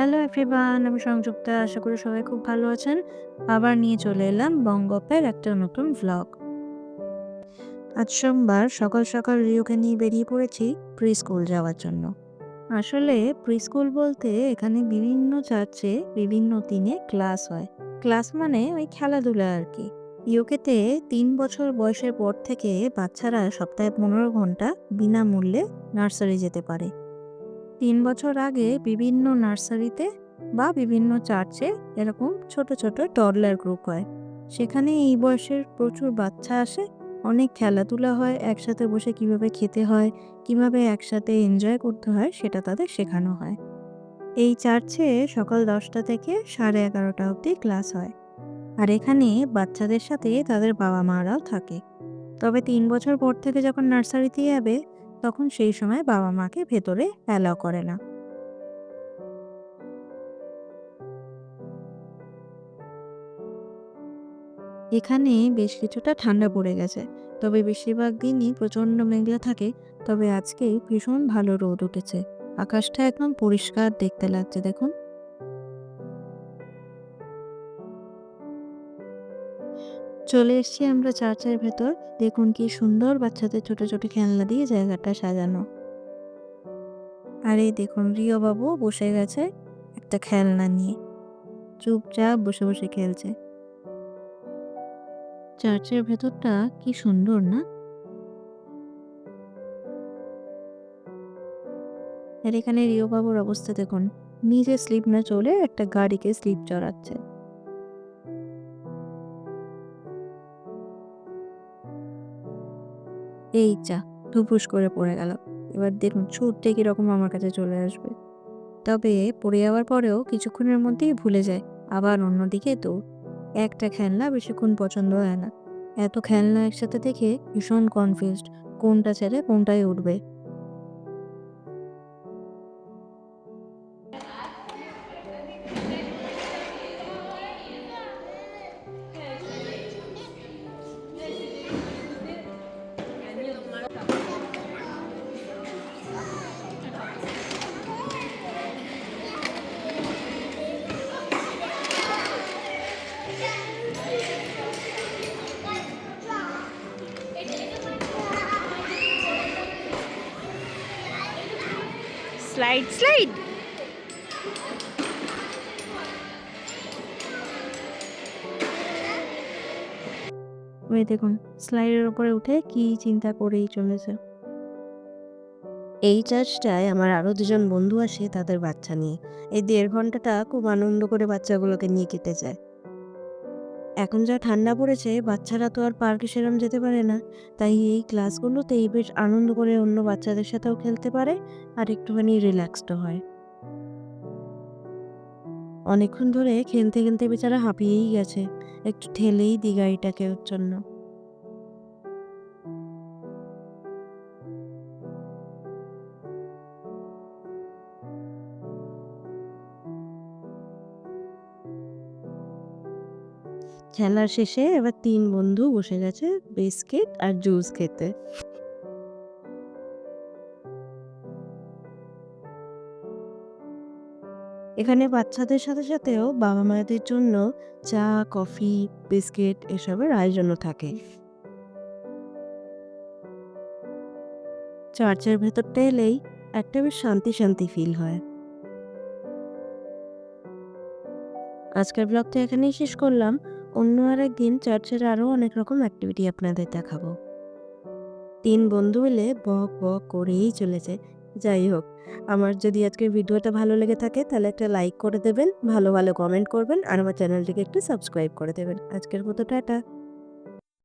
Hello everyone, আমি সংযুক্তা। আশা করি সবাই খুব ভালো আছেন। আবার নিয়ে চলে এলাম বঙ্গপের একটা নতুন ভ্লগ। আজ সোমবার সকাল সকাল রিওকে নিয়ে বেরিয়ে পড়েছি প্রি স্কুল যাওয়ার জন্য। আসলে প্রি স্কুল বলতে এখানে বিভিন্ন চার্চে বিভিন্ন দিনে ক্লাস হয়। ক্লাস মানে ওই খেলাধুলা আর কি। ইউকেতে ৩ বছর বয়সের পর থেকে বাচ্চারা সপ্তাহে ১৫ ঘন্টা বিনামূল্যে নার্সারি যেতে পারে। ৩ বছর আগে বিভিন্ন নার্সারিতে বা বিভিন্ন চার্চে এরকম ছোট ছোট টডলার গ্রুপ হয়। সেখানে এই বয়সের প্রচুর বাচ্চা আসে, অনেক খেলাধুলা হয়, একসাথে বসে কিভাবে খেতে হয়, কিভাবে একসাথে এনজয় করতে হয় সেটা তাদের শেখানো হয়। এই চার্চে সকাল ১০টা থেকে 11:30 অবধি ক্লাস হয়। আর এখানে বাচ্চাদের সাথে তাদের বাবা মারাও থাকে। তবে ৩ বছর পর থেকে যখন নার্সারিতে যাবে তখন সেই সময় বাবা মাকে ভেতরে অ্যালাউ করে না। এখানে বেশ কিছুটা ঠান্ডা পড়ে গেছে। তবে বেশিরভাগ দিনই প্রচণ্ড মেঘলা থাকে। তবে আজকে ভীষণ ভালো রোদ উঠেছে। আকাশটা একদম পরিষ্কার দেখতে লাগছে দেখুন। চলে এসেছি আমরা চার্চের ভেতর। দেখুন কি সুন্দর বাচ্চাদের ছোট ছোট খেলনা দিয়ে জায়গাটা সাজানো। আর এই দেখুন রিও বাবু বসে গেছে একটা খেলনা নিয়ে। চুপচাপ বসে বসে খেলছে। চার্চের ভেতরটা কি সুন্দর না? আর এখানে রিও বাবুর অবস্থা দেখুন। নিজে স্লিপ না চড়ে একটা গাড়িকে স্লিপ চড়াচ্ছে। এই যা, ধুপুস করে পড়ে গেল। এবার দেখুন ছুটতে কিরকম আমার কাছে চলে আসবে। তবে পড়ে যাওয়ার পরেও কিছুক্ষণের মধ্যেই ভুলে যায়। আবার অন্যদিকে দৌড়। একটা খেলনা বেশিক্ষণ পছন্দ হয় না। এত খেলনা একসাথে দেখে ভীষণ কনফিউজড, কোনটা ছেড়ে কোনটায় উঠবে। Slide slide. ওই দেখুন স্লাইডের উপরে উঠে কি চিন্তা করেই চলেছে। এই চার্চটায় আমার আরও দুজন বন্ধু আসে তাদের বাচ্চা নিয়ে। এই ১.৫ ঘন্টাটা খুব আনন্দ করে বাচ্চাগুলোকে নিয়ে কেটে যায়। এখন যা ঠান্ডা পড়েছে বাচ্চারা তো আর পার্কে সেরম যেতে পারে না। তাই এই ক্লাসগুলোতেই বেশ আনন্দ করে অন্য বাচ্চাদের সাথেও খেলতে পারে আর একটুখানি রিল্যাক্সডও হয়। অনেকক্ষণ ধরে খেলতে খেলতে বেচারা হাঁপিয়েই গেছে। একটু ঠেলেই দিই গাড়িটাকে ওর জন্য। খেলার শেষে এবার ৩ বন্ধু বসে গেছে বিস্কিট আর জুস খেতে। এখানে বাচ্চাদের সাথে সাথেও বাবা মায়েদের জন্য চা, কফি, বিস্কিট এসবের আয়োজনও থাকে। চার্চের ভেতরটা এলেই একটা বেশ শান্তি শান্তি ফিল হয়। আজকের ব্লগটা এখানেই শেষ করলাম। অন্য আরেকদিন চার্চের আরও অনেক রকম অ্যাক্টিভিটি আপনাদের দেখাবো। ৩ বন্ধু মিলে বক বক করেই চলেছে। যাই হোক, আমার যদি আজকের ভিডিওটা ভালো লেগে থাকে তাহলে একটা লাইক করে দেবেন, ভালো ভালো কমেন্ট করবেন আর আমার চ্যানেলটিকে একটু সাবস্ক্রাইব করে দেবেন। আজকের মতো টাটা।